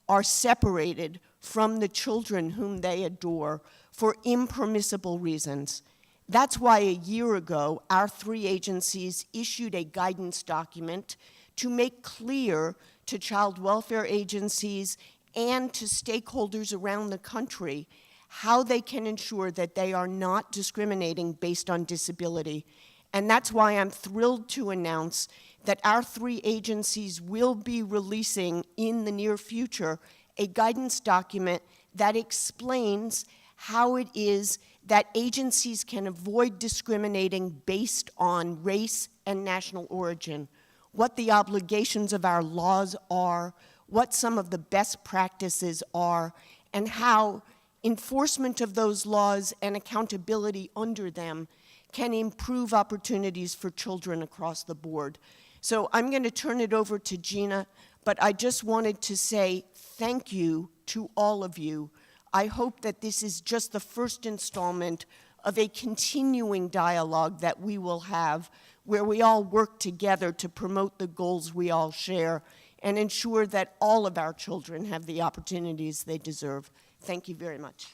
are separated from the children whom they adore for impermissible reasons. That's why a year ago, our three agencies issued a guidance document to make clear to child welfare agencies and to stakeholders around the country how they can ensure that they are not discriminating based on disability. And that's why I'm thrilled to announce that our three agencies will be releasing in the near future a guidance document that explains how it is that agencies can avoid discriminating based on race and national origin, what the obligations of our laws are, what some of the best practices are, and how enforcement of those laws and accountability under them can improve opportunities for children across the board. So I'm going to turn it over to Gina, but I just wanted to say thank you to all of you. I hope that this is just the first installment of a continuing dialogue that we will have, where we all work together to promote the goals we all share and ensure that all of our children have the opportunities they deserve. Thank you very much.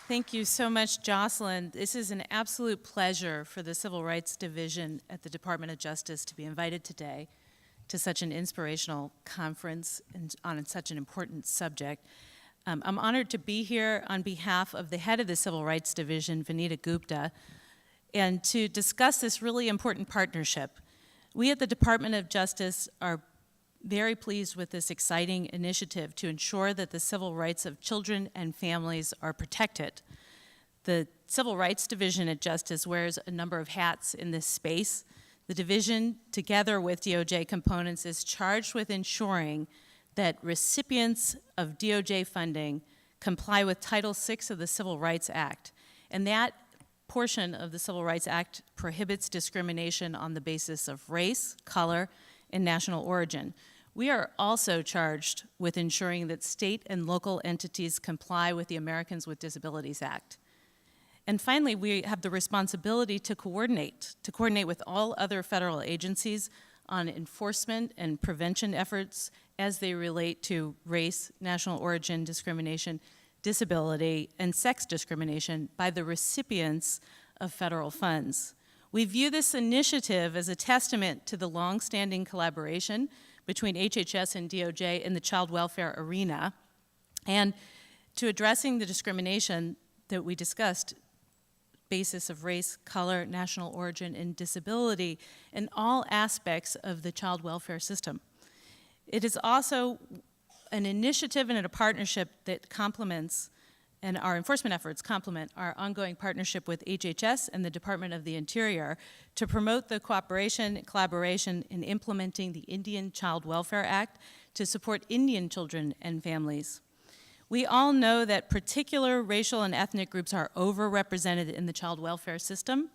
Thank you so much, Jocelyn. This is an absolute pleasure for the Civil Rights Division at the Department of Justice to be invited today to such an inspirational conference and on such an important subject. I'm honored to be here on behalf of the head of the Civil Rights Division, Vanita Gupta, and to discuss this really important partnership. We at the Department of Justice are very pleased with this exciting initiative to ensure that the civil rights of children and families are protected. The Civil Rights Division at Justice wears a number of hats in this space. The division, together with DOJ components, is charged with ensuring that recipients of DOJ funding comply with Title VI of the Civil Rights Act. And that portion of the Civil Rights Act prohibits discrimination on the basis of race, color, and national origin. We are also charged with ensuring that state and local entities comply with the Americans with Disabilities Act. And finally, we have the responsibility to coordinate with all other federal agencies on enforcement and prevention efforts as they relate to race, national origin discrimination, disability, and sex discrimination by the recipients of federal funds. We view this initiative as a testament to the long-standing collaboration between HHS and DOJ in the child welfare arena, and to addressing the discrimination that we discussed, basis of race, color, national origin, and disability in all aspects of the child welfare system. It is also an initiative and a partnership that complements, and our enforcement efforts complement our ongoing partnership with HHS and the Department of the Interior to promote the cooperation and collaboration in implementing the Indian Child Welfare Act to support Indian children and families. We all know that particular racial and ethnic groups are overrepresented in the child welfare system,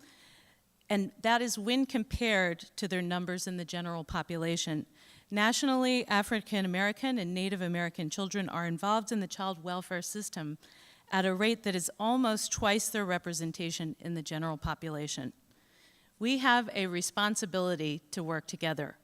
and that is when compared to their numbers in the general population. Nationally, African American and Native American children are involved in the child welfare system at a rate that is almost twice their representation in the general population. We have a responsibility to work together.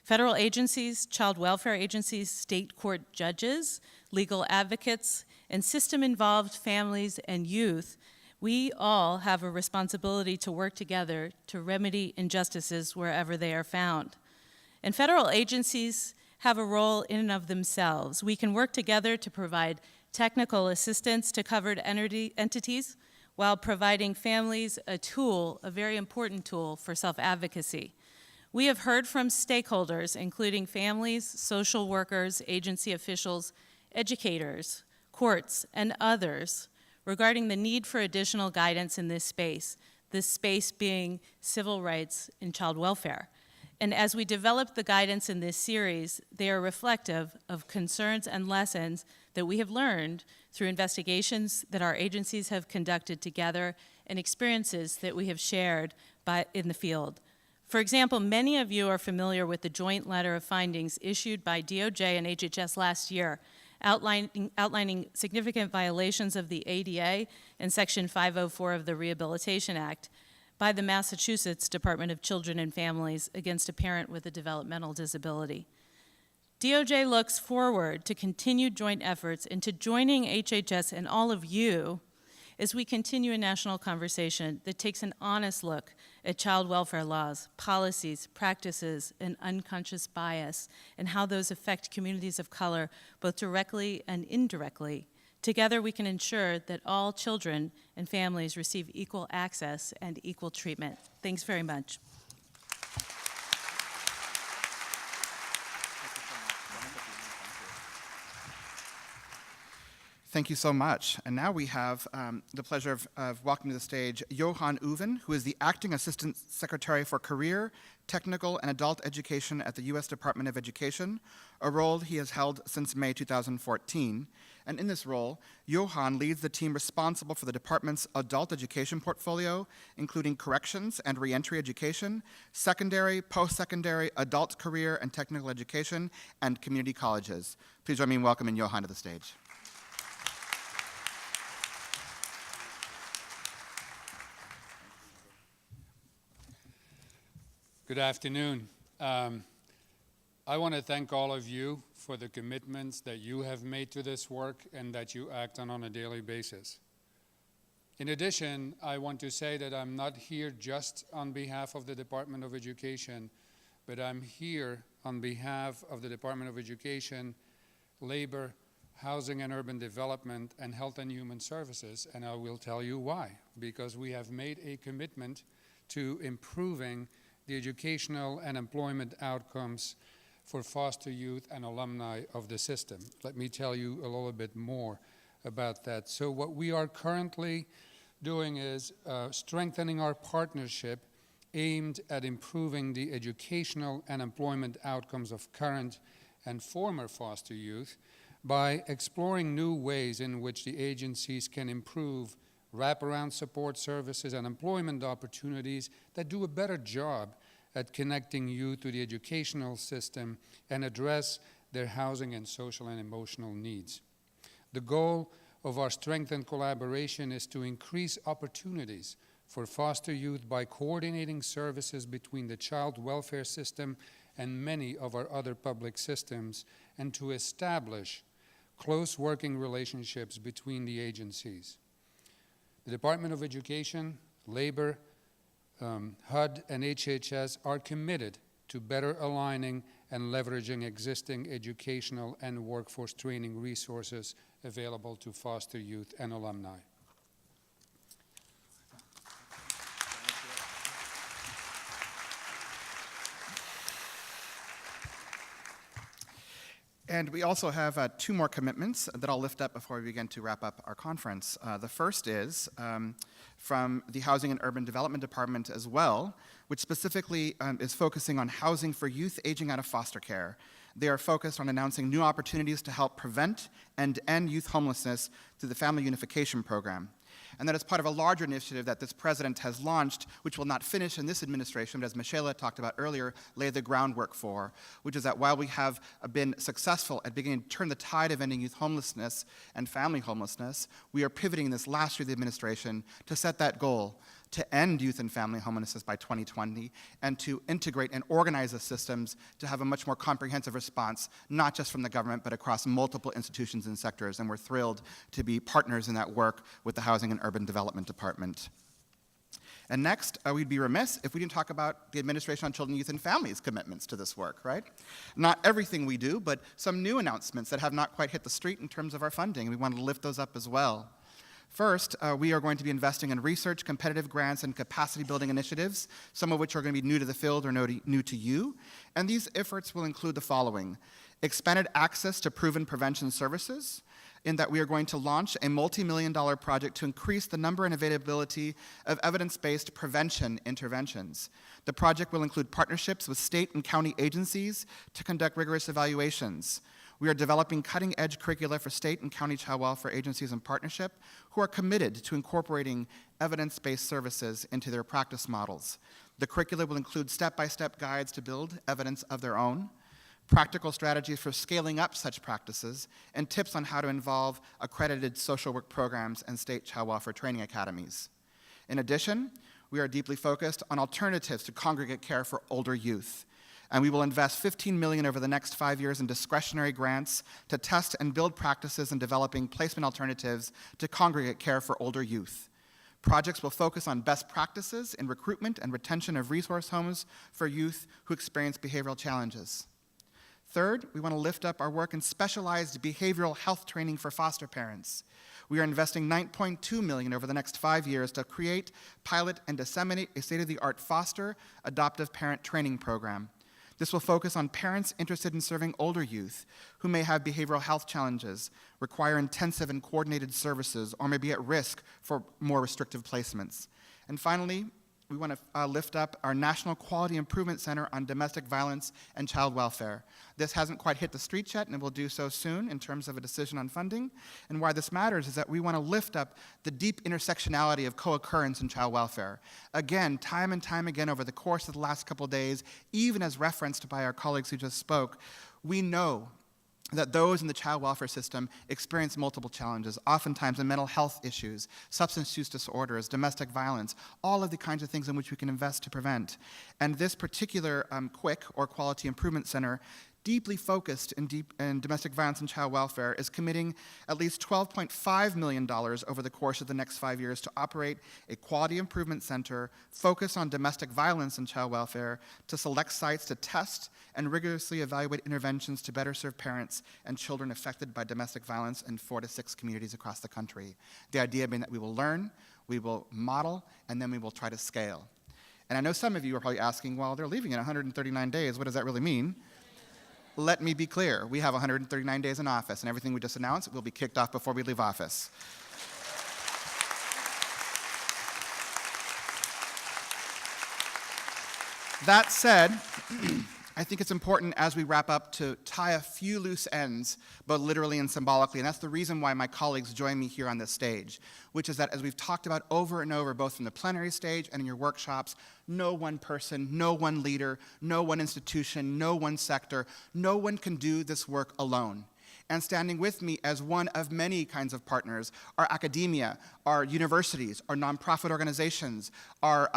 Federal agencies, child welfare agencies, state court judges, legal advocates, and system-involved families and youth, we all have a responsibility to work together to remedy injustices wherever they are found. And federal agencies have a role in and of themselves. We can work together to provide technical assistance to covered entities while providing families a tool, a very important tool for self-advocacy. We have heard from stakeholders, including families, social workers, agency officials, educators, courts, and others, regarding the need for additional guidance in this space being civil rights and child welfare. And as we develop the guidance in this series, they are reflective of concerns and lessons that we have learned through investigations that our agencies have conducted together and experiences that we have shared in the field. For example, many of you are familiar with the joint letter of findings issued by DOJ and HHS last year, outlining significant violations of the ADA and Section 504 of the Rehabilitation Act by the Massachusetts Department of Children and Families against a parent with a developmental disability. DOJ looks forward to continued joint efforts and to joining HHS and all of you as we continue a national conversation that takes an honest look at child welfare laws, policies, practices, and unconscious bias, and how those affect communities of color, both directly and indirectly. Together, we can ensure that all children and families receive equal access and equal treatment. Thanks very much. Thank you so much. And now we have the pleasure of welcoming to the stage Johan Uven, who is the Acting Assistant Secretary for Career, Technical, and Adult Education at the U.S. Department of Education, a role he has held since May 2014. And in this role, Johan leads the team responsible for the department's adult education portfolio, including corrections and reentry education, secondary, post-secondary, adult career and technical education, and community colleges. Please join me in welcoming Johan to the stage. Good afternoon. I want to thank all of you for the commitments that you have made to this work and that you act on a daily basis. In addition, I want to say that I'm not here just on behalf of the Department of Education, but I'm here on behalf of the Department of Education, Labor, Housing and Urban Development, and Health and Human Services, and I will tell you why. Because we have made a commitment to improving the educational and employment outcomes for foster youth and alumni of the system. Let me tell you a little bit more about that. So what we are currently doing is strengthening our partnership aimed at improving the educational and employment outcomes of current and former foster youth by exploring new ways in which the agencies can improve wraparound support services and employment opportunities that do a better job at connecting youth to the educational system and address their housing and social and emotional needs. The goal of our strengthened collaboration is to increase opportunities for foster youth by coordinating services between the child welfare system and many of our other public systems, and to establish close working relationships between the agencies. The Department of Education, Labor, HUD, and HHS are committed to better aligning and leveraging existing educational and workforce training resources available to foster youth and alumni. And we also have two more commitments that I'll lift up before we begin to wrap up our conference. The first is from the Housing and Urban Development Department as well, which specifically is focusing on housing for youth aging out of foster care. They are focused on announcing new opportunities to help prevent and end youth homelessness through the Family Unification Program. And that is part of a larger initiative that this president has launched, which will not finish in this administration, but as Michela talked about earlier, lay the groundwork for, which is that while we have been successful at beginning to turn the tide of ending youth homelessness and family homelessness, we are pivoting this last year of the administration to set that goal to end youth and family homelessness by 2020 and to integrate and organize the systems to have a much more comprehensive response, not just from the government, but across multiple institutions and sectors. And we're thrilled to be partners in that work with the Housing and Urban Development Department. And next, we'd be remiss if we didn't talk about the Administration on Children, Youth, and Families' commitments to this work, right? Not everything we do, but some new announcements that have not quite hit the street in terms of our funding. We wanted to lift those up as well. First, we are going to be investing in research, competitive grants, and capacity-building initiatives, some of which are going to be new to the field or new to you. And these efforts will include the following: expanded access to proven prevention services, in that we are going to launch a multi-million-dollar project to increase the number and availability of evidence-based prevention interventions. The project will include partnerships with state and county agencies to conduct rigorous evaluations. We are developing cutting-edge curricula for state and county child welfare agencies in partnership who are committed to incorporating evidence-based services into their practice models. The curricula will include step-by-step guides to build evidence of their own, practical strategies for scaling up such practices, and tips on how to involve accredited social work programs and state child welfare training academies. In addition, we are deeply focused on alternatives to congregate care for older youth. And we will invest $15 million over the next 5 years in discretionary grants to test and build practices in developing placement alternatives to congregate care for older youth. Projects will focus on best practices in recruitment and retention of resource homes for youth who experience behavioral challenges. Third, we want to lift up our work in specialized behavioral health training for foster parents. We are investing $9.2 million over the next 5 years to create, pilot, and disseminate a state-of-the-art foster adoptive parent training program. This will focus on parents interested in serving older youth who may have behavioral health challenges, require intensive and coordinated services, or may be at risk for more restrictive placements. And finally, we want to lift up our National Quality Improvement Center on Domestic Violence and Child Welfare. This hasn't quite hit the streets yet, and it will do so soon in terms of a decision on funding. And why this matters is that we want to lift up the deep intersectionality of co-occurrence in child welfare. Again, time and time again over the course of the last couple of days, even as referenced by our colleagues who just spoke, we know that those in the child welfare system experience multiple challenges, oftentimes in mental health issues, substance use disorders, domestic violence, all of the kinds of things in which we can invest to prevent. And this particular QUIC, or Quality Improvement Center, deeply focused in domestic violence and child welfare, is committing at least $12.5 million over the course of the next 5 years to operate a quality improvement center focused on domestic violence and child welfare, to select sites to test and rigorously evaluate interventions to better serve parents and children affected by domestic violence in 4 to 6 communities across the country. The idea being that we will learn, we will model, and then we will try to scale. And I know some of you are probably asking, well, they're leaving in 139 days. What does that really mean? Let me be clear. We have 139 days in office, and everything we just announced will be kicked off before we leave office. That said, I think it's important as we wrap up to tie a few loose ends, both literally and symbolically, and that's the reason why my colleagues join me here on this stage, which is that as we've talked about over and over, both from the plenary stage and in your workshops, no one person, no one leader, no one institution, no one sector, no one can do this work alone. And standing with me as one of many kinds of partners are academia, our universities, our nonprofit organizations, our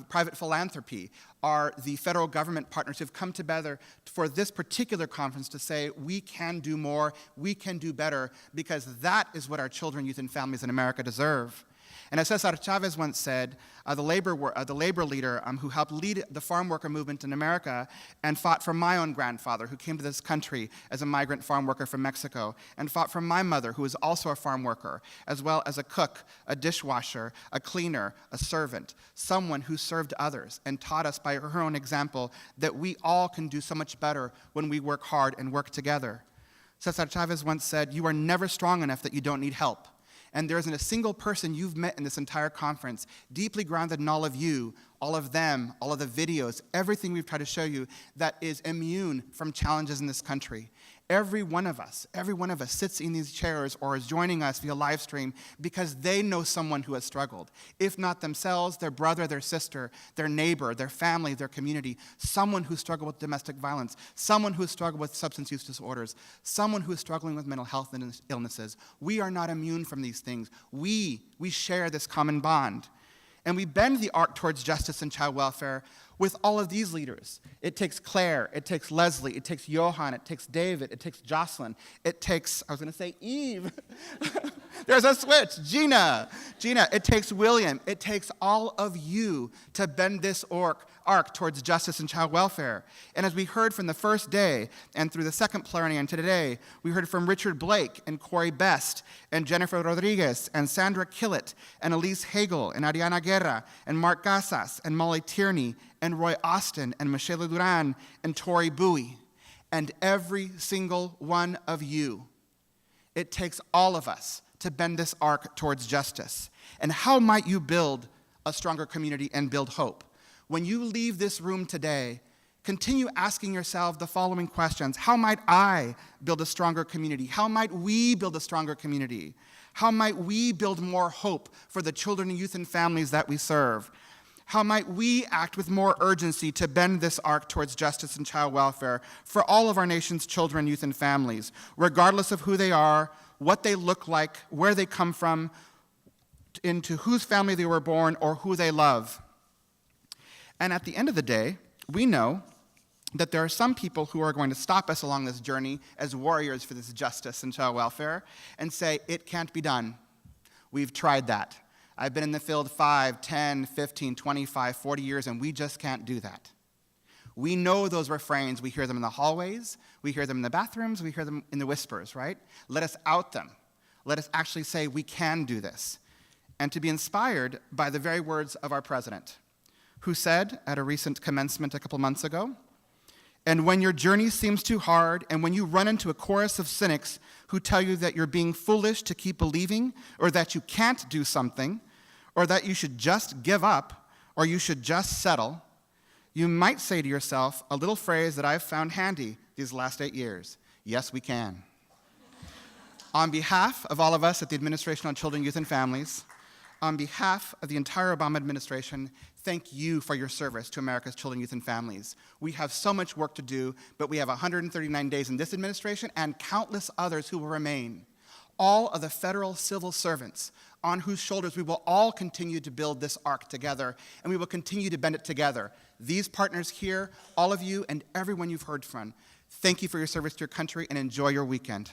private philanthropy, are the federal government partners who have come together for this particular conference to say we can do more, we can do better, because that is what our children, youth, and families in America deserve. And as Cesar Chavez once said, the labor leader who helped lead the farm worker movement in America and fought for my own grandfather, who came to this country as a migrant farm worker from Mexico, and fought for my mother, who was also a farm worker, as well as a cook, a dishwasher, a cleaner, a servant, someone who served others and taught us by her own example that we all can do so much better when we work hard and work together. Cesar Chavez once said, "You are never strong enough that you don't need help." And there isn't a single person you've met in this entire conference, deeply grounded in all of you, all of them, all of the videos, everything we've tried to show you, that is immune from challenges in this country. Every one of us sits in these chairs or is joining us via live stream because they know someone who has struggled. If not themselves, their brother, their sister, their neighbor, their family, their community, someone who struggled with domestic violence, someone who struggled with substance use disorders, someone who is struggling with mental health illnesses. We are not immune from these things. We share this common bond. And we bend the arc towards justice and child welfare with all of these leaders. It takes Claire, it takes Leslie, it takes Johan, it takes David, it takes Jocelyn, it takes, I was gonna say Eve. There's a switch, Gina, it takes William, it takes all of you to bend this arc towards justice and child welfare. And as we heard from the first day and through the second plenary and today, we heard from Richard Blake and Corey Best and Jennifer Rodriguez and Sandra Killett and Elise Hagel and Ariana Guerra and Mark Casas and Molly Tierney and Roy Austin and Michelle Duran and Tori Bowie and every single one of you. It takes all of us to bend this arc towards justice. And how might you build a stronger community and build hope? When you leave this room today, continue asking yourself the following questions. How might I build a stronger community? How might we build a stronger community? How might we build more hope for the children, youth, and families that we serve? How might we act with more urgency to bend this arc towards justice and child welfare for all of our nation's children, youth, and families, regardless of who they are, what they look like, where they come from, into whose family they were born, or who they love? And at the end of the day, we know that there are some people who are going to stop us along this journey as warriors for this justice and child welfare and say, it can't be done. We've tried that. I've been in the field 5, 10, 15, 25, 40 years, and we just can't do that. We know those refrains. We hear them in the hallways. We hear them in the bathrooms. We hear them in the whispers, right? Let us out them. Let us actually say we can do this. And to be inspired by the very words of our president, who said at a recent commencement a couple months ago, And when your journey seems too hard, and when you run into a chorus of cynics who tell you that you're being foolish to keep believing, or that you can't do something, or that you should just give up, or you should just settle, you might say to yourself a little phrase that I've found handy these last 8 years: yes, we can. On behalf of all of us at the Administration on Children, Youth, and Families, on behalf of the entire Obama administration, thank you for your service to America's children, youth, and families. We have so much work to do, but we have 139 days in this administration and countless others who will remain. All of the federal civil servants on whose shoulders we will all continue to build this arc together, and we will continue to bend it together. These partners here, all of you, and everyone you've heard from, thank you for your service to your country, and enjoy your weekend.